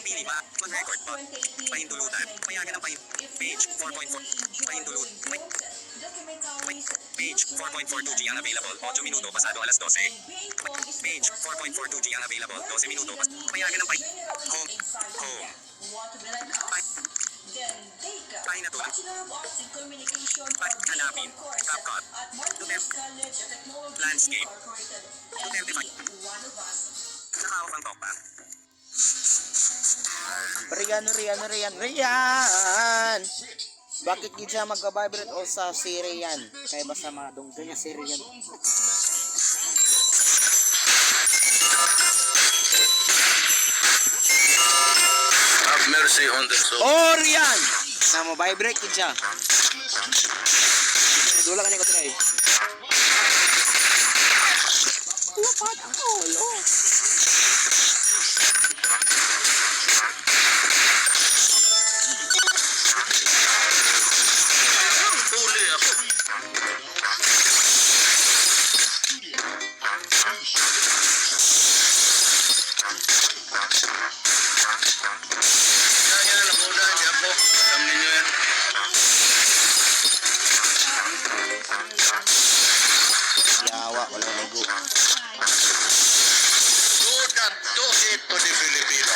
Pili ba? Mag-record pa. Pahintulutan. Payagan ng page 4.4. Pahintulot. Page 4.42G ang available. 8 minuto pasado alas 12. Page 4.42G ang available. 12 minuto payagan ng home. Home. Pahinatulan. Hanapin. CapCut. Landscape. Duterte 5. Naka-off ang talkback. Riyan. Bakit di siya magka-vibrate o sa Siri yan? Kaya basta mga dunggan niya Siri yan. Have mercy on the soul. Oh, Riyan! Na mo vibrate din siya. Dula ka niya ko try. Lapat ang ulo. Huli ako. Kaya na nakuna niya po. Alam ninyo yan. Yawa, walang ligo. Do not do it to the Filipino.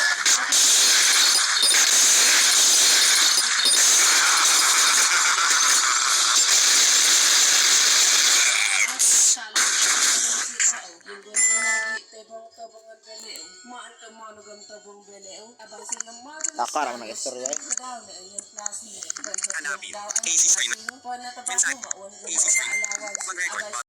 Takar ang nag-istorya eh. Hanapin. Easy screen. Mensahe. Easy screen. Mag-record pa.